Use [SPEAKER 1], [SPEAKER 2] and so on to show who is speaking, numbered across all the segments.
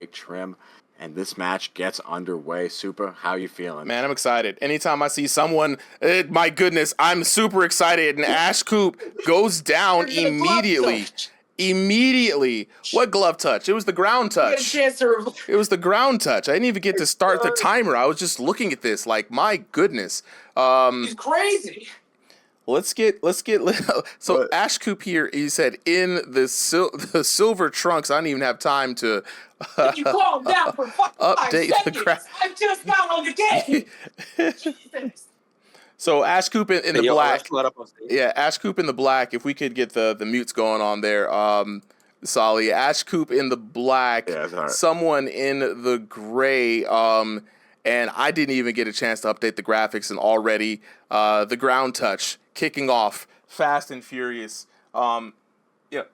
[SPEAKER 1] trim. And this match gets underway. Super, how you feeling?
[SPEAKER 2] Man, I'm excited. Anytime I see someone, my goodness, I'm super excited. And Ashcoop goes down immediately. Immediately. What glove touch? It was the ground touch. It was the ground touch. I didn't even get to start the timer. I was just looking at this like, my goodness.
[SPEAKER 3] He's crazy.
[SPEAKER 2] Let's get so Ashcoop here, he said in the silver trunks. I don't even have time to
[SPEAKER 3] you calm down for
[SPEAKER 2] update the graph.
[SPEAKER 3] I just got on the game. Jesus.
[SPEAKER 2] So Ashcoop in the black. Yeah, Ashcoop in the black. If we could get the mutes going on there. Solly, Ashcoop in the black.
[SPEAKER 1] Yeah,
[SPEAKER 2] someone in the gray. And I didn't even get a chance to update the graphics, and already the ground touch kicking off fast and furious.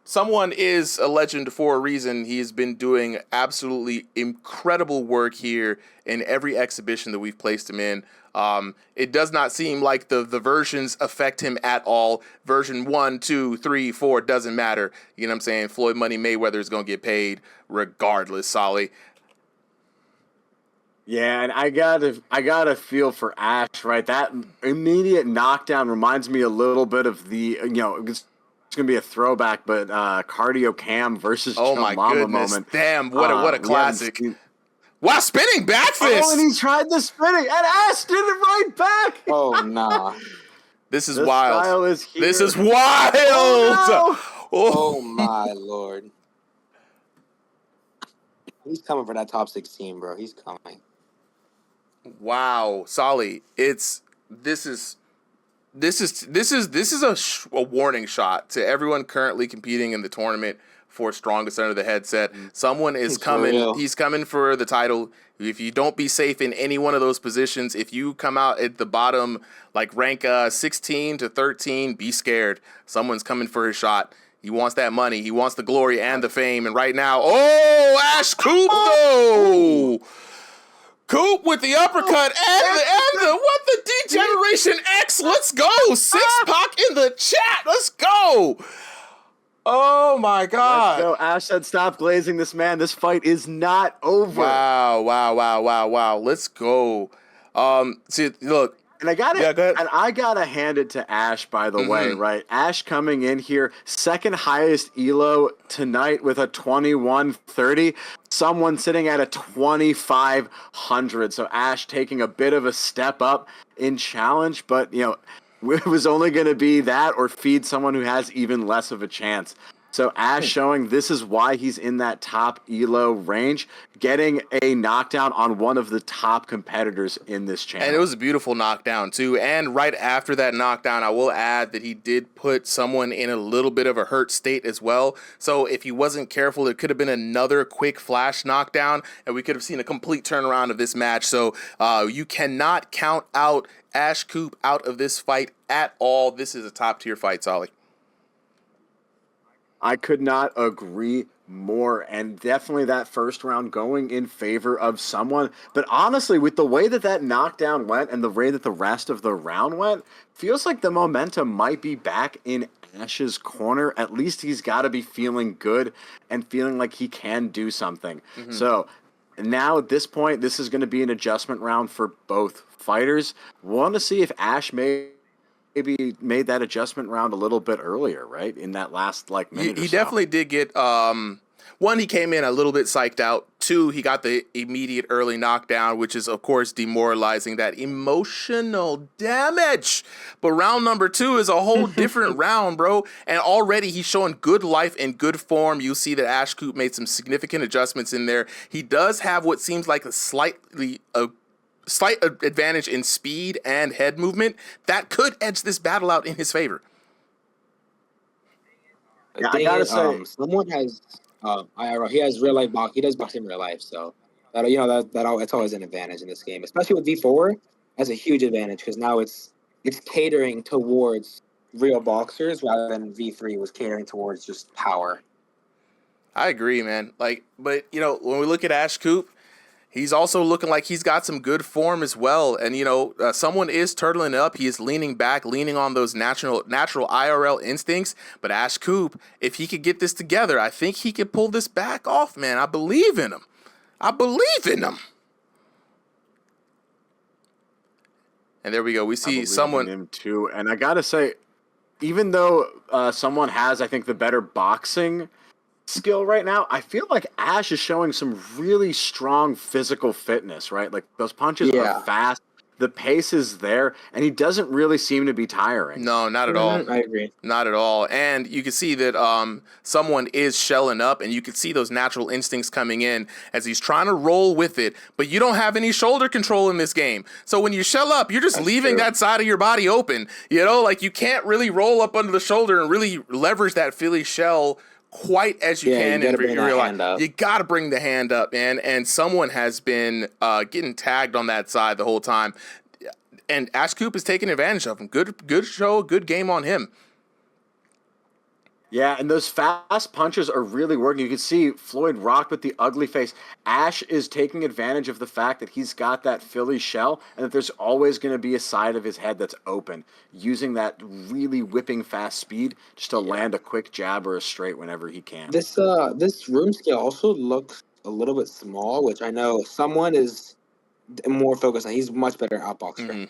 [SPEAKER 2] Someone is a legend for a reason. He has been doing absolutely incredible work here in every exhibition that we've placed him in. It does not seem like the versions affect him at all. Version 1, 2, 3, 4 doesn't matter. You know what I'm saying? Floyd Money Mayweather is going to get paid regardless, Solly.
[SPEAKER 1] Yeah, and I gotta feel for Ash, right? That immediate knockdown reminds me a little bit of the, it's gonna be a throwback, but Cardio Cam versus
[SPEAKER 2] Joe Mama
[SPEAKER 1] moment.
[SPEAKER 2] Damn, what a classic! Wow, spinning back fist!
[SPEAKER 1] Oh, and he tried the spinning, and Ash did it right back.
[SPEAKER 4] Oh nah,
[SPEAKER 2] this is wild.
[SPEAKER 1] Style is here.
[SPEAKER 2] This is wild.
[SPEAKER 1] Oh, no.
[SPEAKER 4] Oh my lord, he's coming for that top 16, bro. He's coming.
[SPEAKER 2] Wow, Solly, this is a warning shot to everyone currently competing in the tournament for strongest under the headset. Someone is coming. He's coming for the title. If you don't be safe in any one of those positions, if you come out at the bottom, like rank 16 to 13, be scared. Someone's coming for his shot. He wants that money. He wants the glory and the fame. And right now, Ashcoop though. Coop with the uppercut and the Degeneration X. Let's go. Six-Pac in the chat. Let's go. Oh, my God.
[SPEAKER 1] Let's go. Ash said stop glazing this man. This fight is not over.
[SPEAKER 2] Wow. Let's go. See, look.
[SPEAKER 1] And I gotta hand it to Ash, by the way, right? Ash coming in here, second highest elo tonight with a 2130. Someone sitting at a 2500. So Ash taking a bit of a step up in challenge, but it was only going to be that or feed someone who has even less of a chance. So Ash showing this is why he's in that top elo range, getting a knockdown on one of the top competitors in this channel.
[SPEAKER 2] And it was a beautiful knockdown too. And right after that knockdown, I will add that he did put someone in a little bit of a hurt state as well. So if he wasn't careful, it could have been another quick flash knockdown, and we could have seen a complete turnaround of this match. So you cannot count out Ashcoop out of this fight at all. This is a top tier fight, Solly.
[SPEAKER 1] I could not agree more, and definitely that first round going in favor of someone. But honestly, with the way that knockdown went and the way that the rest of the round went, feels like the momentum might be back in Ash's corner. At least he's got to be feeling good and feeling like he can do something. So now at this point, this is going to be an adjustment round for both fighters. Want to see if Ash maybe made that adjustment round a little bit earlier, right? In that last minute.
[SPEAKER 2] He definitely did get one, he came in a little bit psyched out. Two, he got the immediate early knockdown, which is of course demoralizing, that emotional damage. But round number 2 is a whole different round, bro. And already he's showing good life and good form. You see that Ashcoop made some significant adjustments in there. He does have what seems like a slight advantage in speed and head movement that could edge this battle out in his favor.
[SPEAKER 1] Yeah, I gotta say,
[SPEAKER 4] someone has IRL. He has real life box. He does boxing in real life, so that's always an advantage in this game, especially with V4. That's a huge advantage because now it's catering towards real boxers rather than V3 was catering towards just power.
[SPEAKER 2] I agree, man. But when we look at Ashcoop, he's also looking like he's got some good form as well. And, someone is turtling up. He is leaning back, leaning on those natural IRL instincts. But Ashcoop, if he could get this together, I think he could pull this back off, man. I believe in him. I believe in him. And there we go. We see someone.
[SPEAKER 1] In him too. And I got to say, even though someone has, I think, the better boxing skill right now, I feel like Ash is showing some really strong physical fitness, right? Like those punches are fast. The pace is there, and he doesn't really seem to be tiring.
[SPEAKER 2] No, not at all.
[SPEAKER 4] I agree.
[SPEAKER 2] Not at all. And you can see that someone is shelling up, and you can see those natural instincts coming in as he's trying to roll with it. But you don't have any shoulder control in this game. So when you shell up, you're just leaving that side of your body open. You know, like you can't really roll up under the shoulder and really leverage that Philly shell quite as you can in real life. You got to bring the hand up, man. And someone has been getting tagged on that side the whole time. And Ashcoop is taking advantage of him. Good show, good game on him.
[SPEAKER 1] Yeah, and those fast punches are really working. You can see Floyd rocked with the ugly face. Ash is taking advantage of the fact that he's got that Philly shell and that there's always going to be a side of his head that's open, using that really whipping fast speed just to land a quick jab or a straight whenever he can.
[SPEAKER 4] This room scale also looks a little bit small, which I know someone is more focused on. He's much better outboxer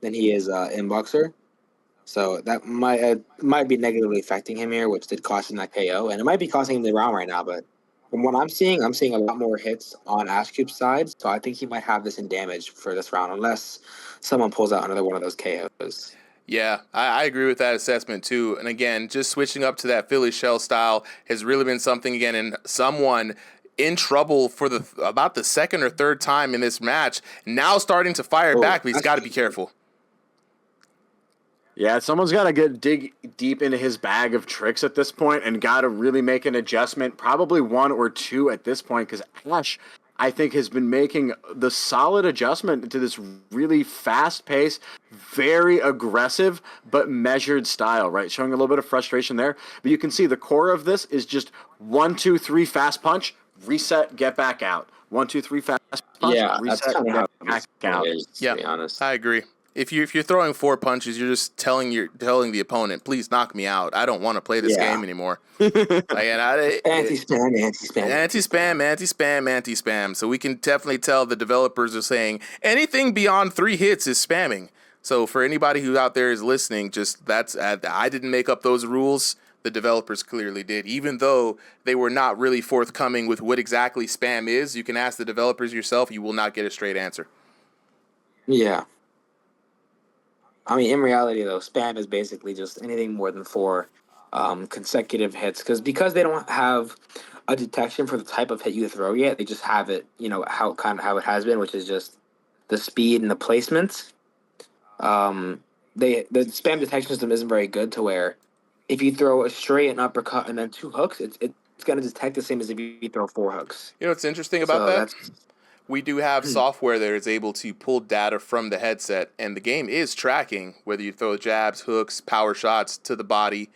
[SPEAKER 4] than he is inboxer. So that might be negatively affecting him here, which did cost him that KO, and it might be costing him the round right now. But from what I'm seeing a lot more hits on Ashcoop's side, so I think he might have this in damage for this round, unless someone pulls out another one of those KOs.
[SPEAKER 2] Yeah, I agree with that assessment too. And again, just switching up to that Philly shell style has really been something again, and someone in trouble for about the second or third time in this match, now starting to fire back, but he's got to be careful.
[SPEAKER 1] Yeah, someone's got to dig deep into his bag of tricks at this point and got to really make an adjustment, probably one or two at this point, because Ash, I think, has been making the solid adjustment to this really fast-paced, very aggressive, but measured style, right? Showing a little bit of frustration there. But you can see the core of this is just 1, 2, 3, fast punch, reset, get back out. 1, 2, 3, fast punch, reset, get back out.
[SPEAKER 2] Yeah, to be honest. I agree. If you're throwing 4 punches, you're just telling the opponent, please knock me out. I don't want to play this game anymore. Anti-spam. So we can definitely tell the developers are saying anything beyond 3 hits is spamming. So for anybody who out there is listening, I didn't make up those rules. The developers clearly did. Even though they were not really forthcoming with what exactly spam is, you can ask the developers yourself. You will not get a straight answer.
[SPEAKER 4] Yeah. I mean, in reality, though, spam is basically just anything more than 4 consecutive hits. Because they don't have a detection for the type of hit you throw yet, they just have it, how it has been, which is just the speed and the placement. The spam detection system isn't very good to where if you throw a straight, an uppercut, and then 2 hooks, it's going to detect the same as if you throw 4 hooks.
[SPEAKER 2] You know what's interesting about that? We do have software that is able to pull data from the headset, and the game is tracking whether you throw jabs, hooks, power shots to the body,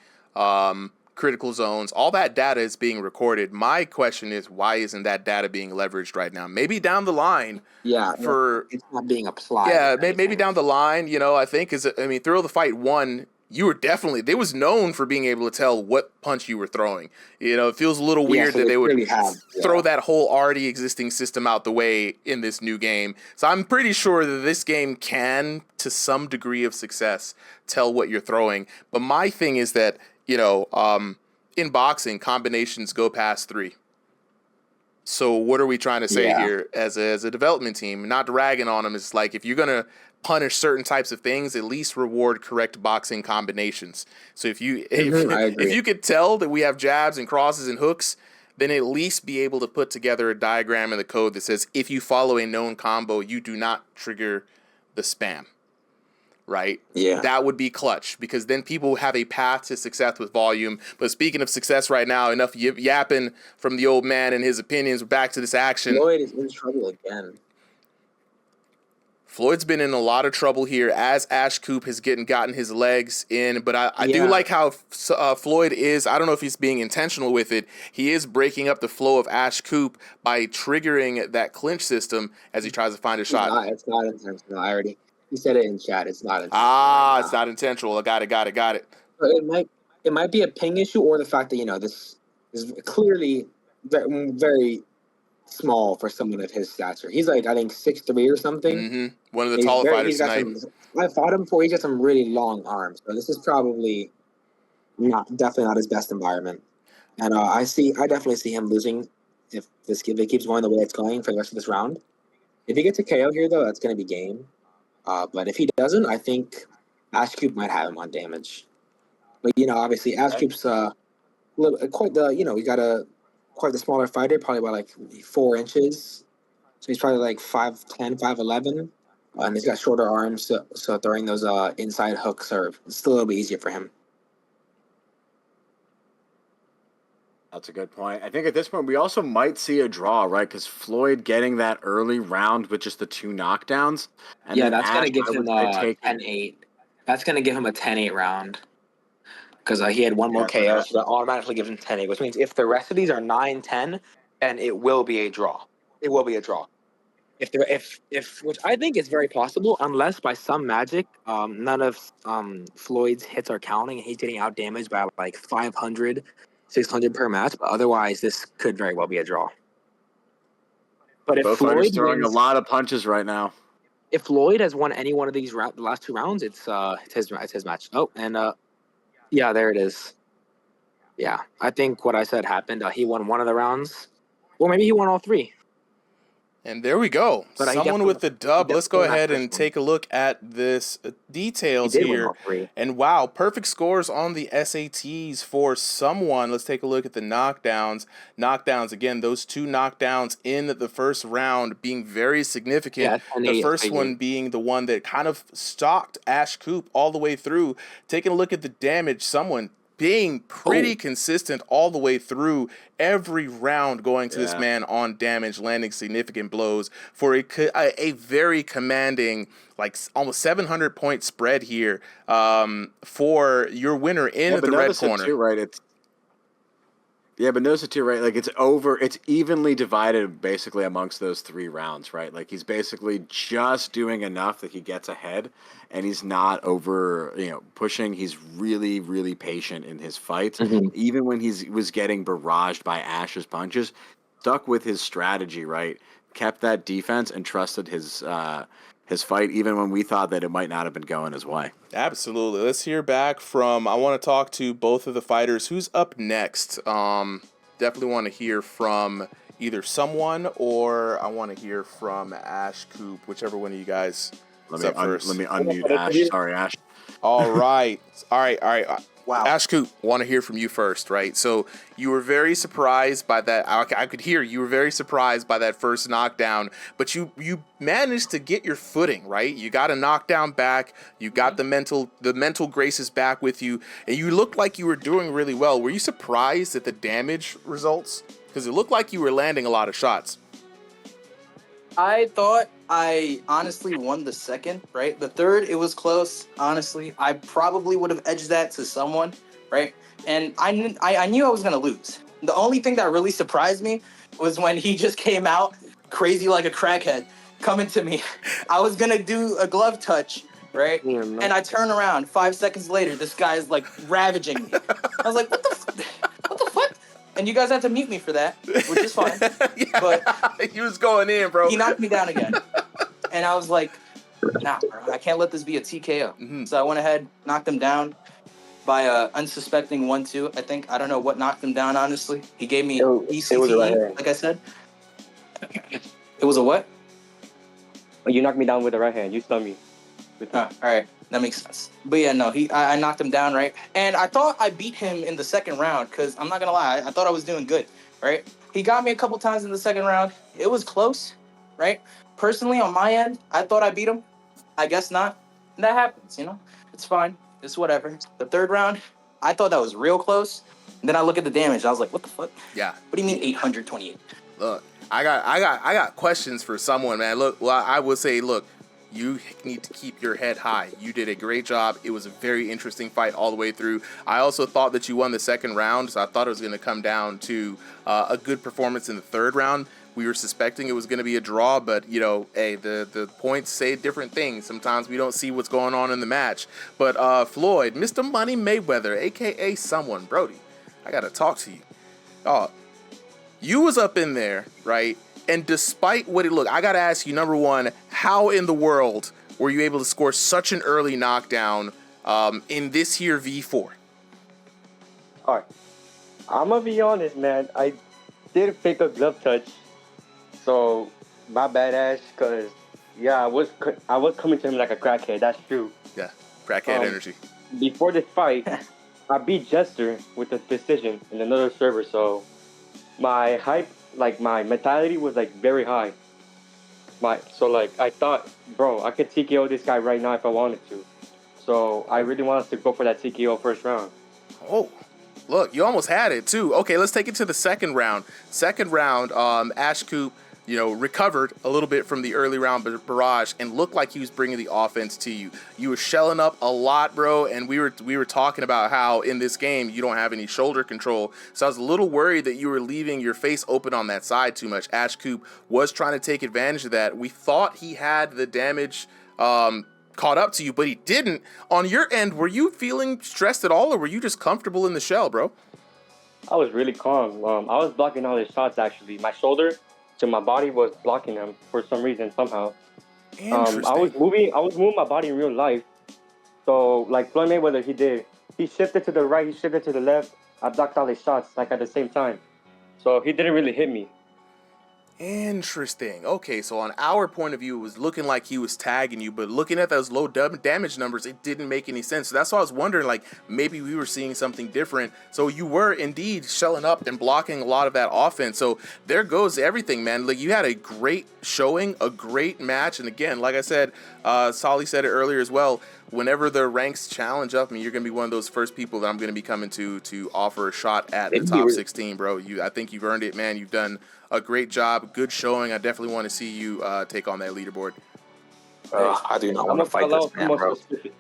[SPEAKER 2] critical zones. All that data is being recorded. My question is, why isn't that data being leveraged right now? Maybe down the line.
[SPEAKER 4] Yeah, it's not being applied.
[SPEAKER 2] Yeah, maybe down the line, I think, Thrill of the Fight 1, they was known for being able to tell what punch you were throwing. It feels a little weird that they would throw that whole already existing system out the way in this new game. So I'm pretty sure that this game can, to some degree of success, tell what you're throwing. But my thing is that, in boxing, combinations go past 3. So what are we trying to say here as a development team? Not ragging on them. It's like, if you're going to punish certain types of things, at least reward correct boxing combinations. So if you could tell that we have jabs and crosses and hooks, then at least be able to put together a diagram in the code that says if you follow a known combo, you do not trigger the spam. Right?
[SPEAKER 4] Yeah.
[SPEAKER 2] That would be clutch, because then people have a path to success with volume. But speaking of success right now, enough yapping from the old man and his opinions. Back to this action.
[SPEAKER 4] Floyd is in trouble again.
[SPEAKER 2] Floyd's been in a lot of trouble here as Ashcoop has gotten his legs in. But I do like how Floyd is, I don't know if he's being intentional with it, he is breaking up the flow of Ashcoop by triggering that clinch system as he tries to find a shot.
[SPEAKER 4] It's not intentional. He said it in chat. It's not intentional.
[SPEAKER 2] It's not intentional. I got it.
[SPEAKER 4] But it might be a ping issue, or the fact that, this is clearly very, very small for someone of his stature. He's like, I think 6'3" or something.
[SPEAKER 2] One of the taller fighters tonight.
[SPEAKER 4] I fought him before. He's got some really long arms, so this is probably definitely not his best environment. And I definitely see him losing if it keeps going the way it's going for the rest of this round. If he gets a KO here, though, that's going to be game. But if he doesn't, I think Ashcoop might have him on damage. But obviously Ashcoop's quite the quite the smaller fighter, probably about like 4 inches. So he's probably like 5'10", 5'11", and he's got shorter arms. So throwing those inside hooks are still a little bit easier for him.
[SPEAKER 1] That's a good point. I think at this point we also might see a draw, right? Because Floyd getting that early round with just the 2 knockdowns. And
[SPEAKER 4] that's going to give him a 10-8. That's going to give him a 10-8 round. Because he had one more KO, so that automatically gives him 10-8, which means if the rest of these are 9-10, then it will be a draw. It will be a draw. If which I think is very possible, unless by some magic, none of Floyd's hits are counting and he's getting out damaged by like 500, 600 per match. But otherwise, this could very well be a draw. But if
[SPEAKER 1] both fighters throwing a lot of punches right now.
[SPEAKER 4] If Floyd has won any one of these the last 2 rounds, it's his match. Oh, and yeah, there it is. Yeah, I think what I said happened. He won one of the rounds. Well, maybe he won all 3.
[SPEAKER 2] And there we go.
[SPEAKER 4] But
[SPEAKER 2] someone with the dub. Let's go ahead and take a look at this details here. And wow, perfect scores on the SATs for someone. Let's take a look at the knockdowns. Knockdowns, again, those 2 knockdowns in the first round being very significant. Yeah, the first one being the one that kind of stalked Ashcoop all the way through. Taking a look at the damage, someone being pretty consistent all the way through every round, going to this man on damage, landing significant blows for a very commanding, like almost 700-point spread here for your winner in the red corner.
[SPEAKER 1] Too, right? But notice it too, right? Like it's evenly divided basically amongst those 3 rounds, right? Like he's basically just doing enough that he gets ahead, and he's not over, pushing. He's really, really patient in his fights. Even when he was getting barraged by Ash's punches, stuck with his strategy, right? Kept that defense and trusted his fight, even when we thought that it might not have been going his way.
[SPEAKER 2] Absolutely. Let's hear back from, I want to talk to both of the fighters. Who's up next? Definitely want to hear from either someone, or I want to hear from Ashcoop, whichever one of you guys is up first.
[SPEAKER 1] Let me unmute Ash. Sorry, Ash.
[SPEAKER 2] All right. Wow. Ashcoop, want to hear from you first, right? So you were very surprised by that. I could hear you were very surprised by that first knockdown, but you managed to get your footing, right? You got a knockdown back. You got the mental graces back with you, and you looked like you were doing really well. Were you surprised at the damage results? Because it looked like you were landing a lot of shots.
[SPEAKER 3] I thought I honestly won the second, right? The third, it was close. Honestly, I probably would have edged that to someone, right? And I knew I was going to lose. The only thing that really surprised me was when he just came out crazy like a crackhead coming to me. I was going to do a glove touch, right? Yeah, and I turn around 5 seconds later, this guy's like ravaging me. I was like, what the fuck? And you guys had to mute me for that, which is fine.
[SPEAKER 2] Yeah,
[SPEAKER 3] but
[SPEAKER 2] he was going in, bro.
[SPEAKER 3] He knocked me down again. And I was like, nah, bro, I can't let this be a TKO. Mm-hmm. So I went ahead, knocked him down by a unsuspecting 1-2. I think. I don't know what knocked him down, honestly. He gave me ECTE, like I said. It was a what?
[SPEAKER 5] You knocked me down with the right hand. You stunned me.
[SPEAKER 3] All right. That makes sense. But yeah, no, I knocked him down, right? And I thought I beat him in the second round because I'm not going to lie. I thought I was doing good, right? He got me a couple times in the second round. It was close, right? Personally, on my end, I thought I beat him. I guess not. And that happens, It's fine. It's whatever. The third round, I thought that was real close. And then I look at the damage. I was like, what the fuck?
[SPEAKER 2] Yeah.
[SPEAKER 3] What do you mean 828?
[SPEAKER 2] Look, I got questions for someone, man. Look, well, I would say, look, you need to keep your head high. You did a great job. It was a very interesting fight all the way through. I also thought that you won the second round, so I thought it was going to come down to a good performance in the third round. We were suspecting it was going to be a draw, but, hey, the points say different things. Sometimes we don't see what's going on in the match. But Floyd, Mr. Money Mayweather, a.k.a. someone, Brody, I got to talk to you. You was up in there, right? And despite what it looked, I got to ask you, number one, how in the world were you able to score such an early knockdown in this here V4?
[SPEAKER 5] All right. I'm going to be honest, man. I did fake a glove touch. So, my bad ass, because, yeah, I was coming to him like a crackhead. That's true.
[SPEAKER 2] Yeah, crackhead energy.
[SPEAKER 5] Before this fight, I beat Jester with a decision in another server. So, my hype, like, my mentality was, like, very high. I thought, bro, I could TKO this guy right now if I wanted to. So, I really wanted to go for that TKO first round.
[SPEAKER 2] Oh. Look, you almost had it, too. Okay, let's take it to the second round. Second round, Ashcoop, recovered a little bit from the early round barrage and looked like he was bringing the offense to you. You were shelling up a lot, bro, and we were talking about how in this game you don't have any shoulder control. So I was a little worried that you were leaving your face open on that side too much. Ashcoop was trying to take advantage of that. We thought he had the damage caught up to you, but he didn't. On your end, were you feeling stressed at all, or were you just comfortable in the shell, bro?
[SPEAKER 5] I was really calm. I was blocking all his shots, actually. My shoulder to my body was blocking them for some reason, somehow.
[SPEAKER 2] Interesting.
[SPEAKER 5] I was moving my body in real life. So, like Floyd Mayweather, he shifted to the right, he shifted to the left. I blocked all his shots, like, at the same time. So, he didn't really hit me.
[SPEAKER 2] Interesting. Okay, so on our point of view, it was looking like he was tagging you, but looking at those low damage numbers, it didn't make any sense. So that's why I was wondering, like, maybe we were seeing something different. So you were indeed shelling up and blocking a lot of that offense. So there goes everything, man. Like, you had a great showing, a great match. And again, like I said, Solly said it earlier as well, whenever the ranks challenge up, you're going to be one of those first people that I'm going to be coming to offer a shot at the top 16, bro. I think you've earned it, man. You've done a great job, good showing. I definitely want to see you take on that leaderboard.
[SPEAKER 4] I do not want to fight this man, bro.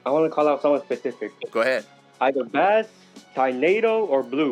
[SPEAKER 5] I want to call out someone specific.
[SPEAKER 2] Go ahead.
[SPEAKER 5] Either Bass, Tornado, or Blue.